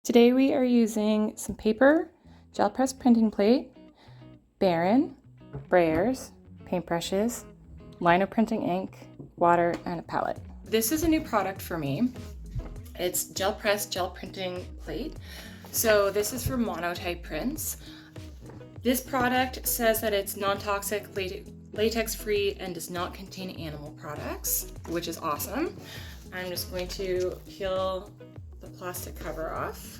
Today we are using some paper, gel press printing plate, Baron, brayers, paintbrushes, lino printing ink, water, and a palette. This is a new product for me. It's gel press gel printing plate. So this is for monotype prints. This product says that it's non-toxic, latex-free, and does not contain animal products, which is awesome. I'm just going to peel the plastic cover off.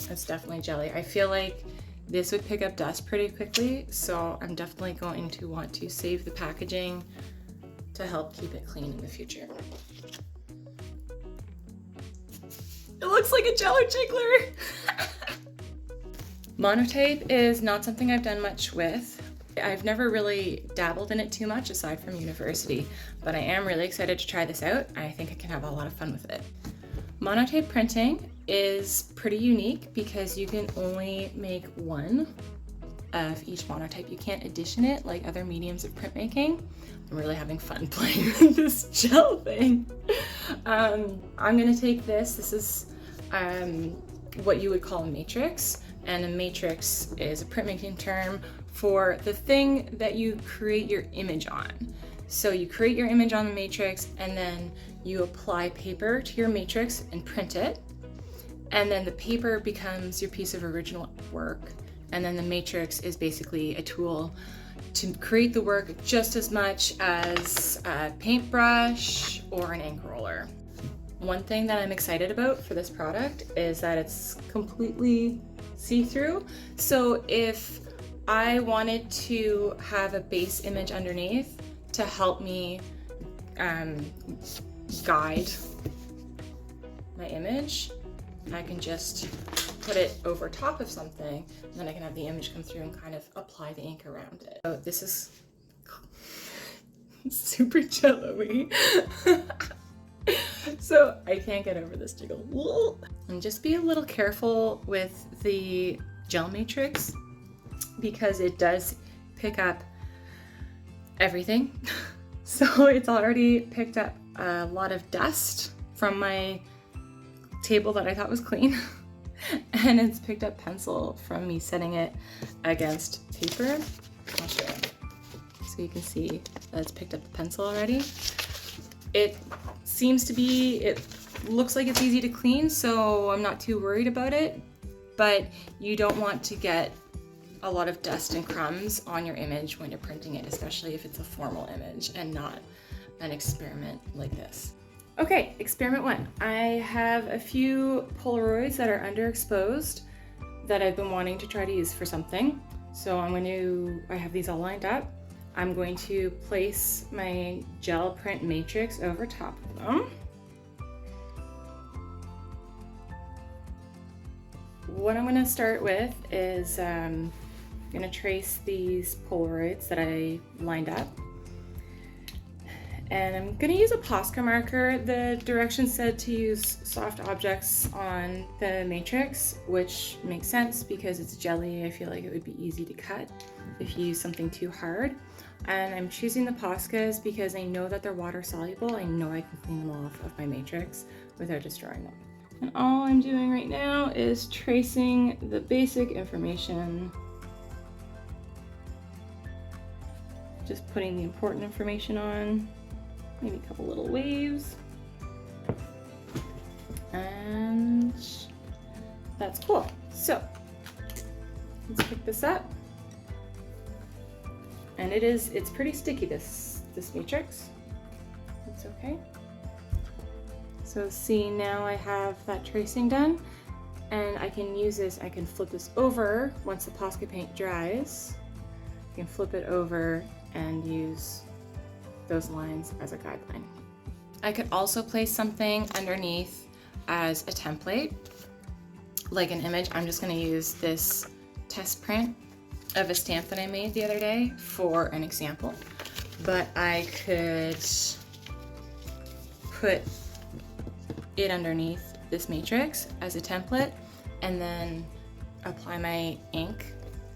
It's definitely jelly. I feel like this would pick up dust pretty quickly, so I'm definitely going to want to save the packaging to help keep it clean in the future. It looks like a Jello jiggler! Monotype is not something I've done much with. I've never really dabbled in it too much aside from university, but I am really excited to try this out. I think I can have a lot of fun with it. Monotype printing is pretty unique because you can only make one of each monotype. You can't addition it like other mediums of printmaking. I'm really having fun playing with this gel thing. I'm gonna take this is what you would call a matrix, and a matrix is a printmaking term for the thing that you create your image on. So you create your image on the matrix and then you apply paper to your matrix and print it. And then the paper becomes your piece of original work. And then the matrix is basically a tool to create the work just as much as a paintbrush or an ink roller. One thing that I'm excited about for this product is that it's completely see-through. So if I wanted to have a base image underneath to help me guide my image, I can just put it over top of something, and then I can have the image come through and kind of apply the ink around it. So this is super jello-y. So I can't get over this jiggle. And just be a little careful with the gel matrix because it does pick up everything. So it's already picked up a lot of dust from my table that I thought was clean. And it's picked up pencil from me setting it against paper. I'll show you. So you can see that it's picked up the pencil already. It looks like it's easy to clean, so I'm not too worried about it, but you don't want to get a lot of dust and crumbs on your image when you're printing it, especially if it's a formal image and not an experiment like this. Okay, experiment one. I have a few Polaroids that are underexposed that I've been wanting to try to use for something. So I have these all lined up. I'm going to place my gel print matrix over top of them. What I'm going to start with is I'm going to trace these Polaroids that I lined up. And I'm going to use a Posca marker. The directions said to use soft objects on the matrix, which makes sense because it's jelly. I feel like it would be easy to cut if you use something too hard. And I'm choosing the Poscas because I know that they're water soluble. I know I can clean them off of my matrix without destroying them. And all I'm doing right now is tracing the basic information. Just putting the important information on. Maybe a couple little waves. And that's cool. So let's pick this up. And it's pretty sticky, this matrix. It's okay. So see, now I have that tracing done, and I can use this, I can flip this over once the Posca paint dries. I can flip it over and use those lines as a guideline. I could also place something underneath as a template, like an image. I'm just gonna use this test print of a stamp that I made the other day for an example. But I could put it underneath this matrix as a template and then apply my ink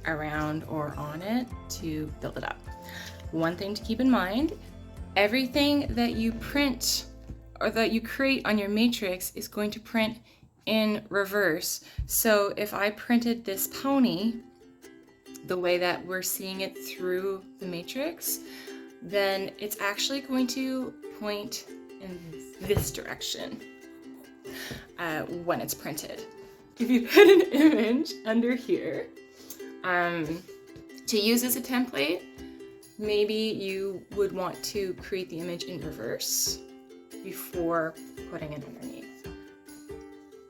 around or on it to build it up. One thing to keep in mind, everything that you print or that you create on your matrix is going to print in reverse. So if I printed this pony the way that we're seeing it through the matrix, then it's actually going to point in this direction when it's printed. If you put an image under here to use as a template, maybe you would want to create the image in reverse before putting it underneath,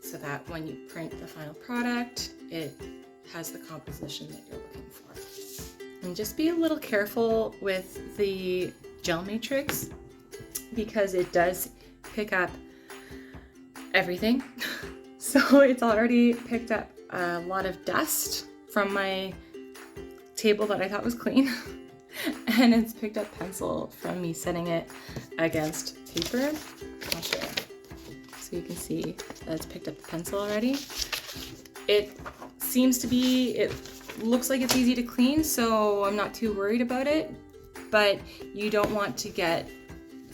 so that when you print the final product, it has the composition that you're looking for. And just be a little careful with the gel matrix because it does pick up everything. So it's already picked up a lot of dust from my table that I thought was clean. And it's picked up pencil from me setting it against paper. I'll show you. So you can see that it's picked up the pencil already. It seems to be, it looks like it's easy to clean, so I'm not too worried about it. But you don't want to get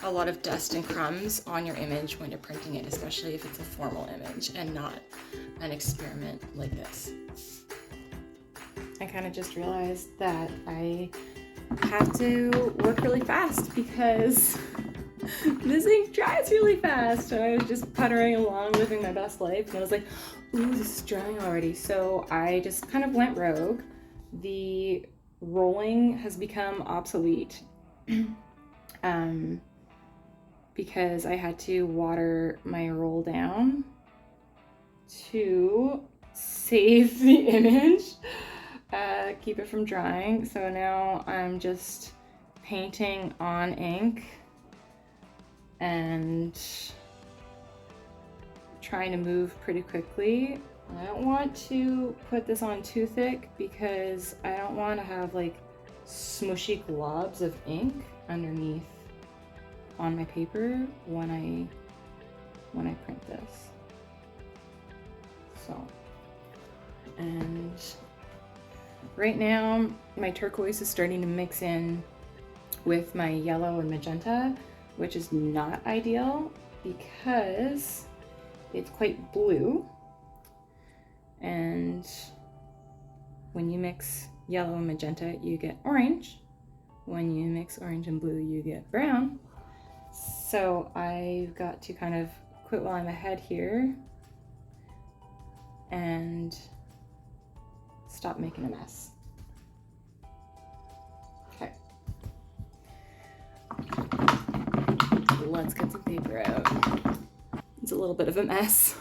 a lot of dust and crumbs on your image when you're printing it, especially if it's a formal image and not an experiment like this. I kind of just realized that I have to work really fast because this ink dries really fast, and I was just puttering along living my best life, and I was like, ooh, this is drying already. So I just kind of went rogue. The rolling has become obsolete because I had to water my roll down to save the image, keep it from drying. So now I'm just painting on ink and trying to move pretty quickly. I don't want to put this on too thick because I don't want to have like smushy globs of ink underneath on my paper when I print this. So, and right now my turquoise is starting to mix in with my yellow and magenta, which is not ideal because it's quite blue, and when you mix yellow and magenta you get orange. When you mix orange and blue you get brown. So I've got to kind of quit while I'm ahead here and stop making a mess. Okay. Let's get some paper out. It's a little bit of a mess.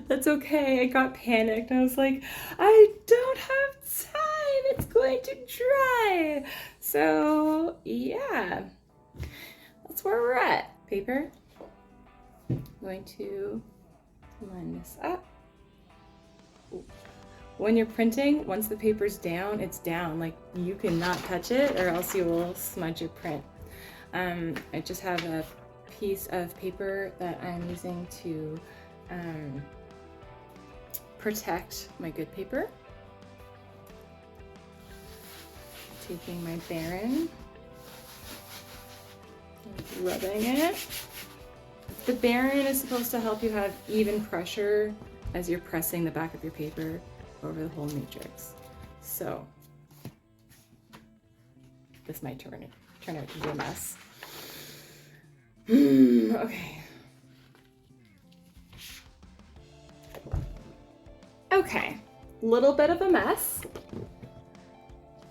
That's okay. I got panicked. I was like, I don't have time. It's going to dry. So yeah, that's where we're at. Paper. I'm going to line this up. When you're printing, once the paper's down, it's down. Like, you cannot touch it or else you will smudge your print. I just have a piece of paper that I'm using to protect my good paper. Taking my Baron, rubbing it. The Baron is supposed to help you have even pressure as you're pressing the back of your paper over the whole matrix. So this might turn out to be a mess. Okay. Okay, little bit of a mess,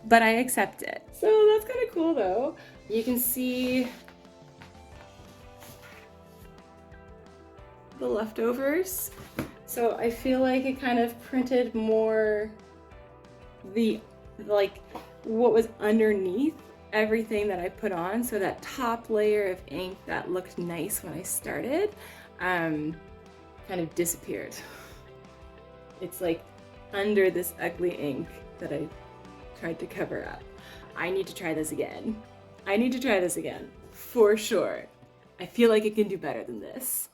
but I accept it. So that's kind of cool though. You can see the leftovers. So I feel like it kind of printed more like what was underneath everything that I put on. So that top layer of ink that looked nice when I started kind of disappeared. It's like under this ugly ink that I tried to cover up. I need to try this again. I need to try this again, for sure. I feel like it can do better than this.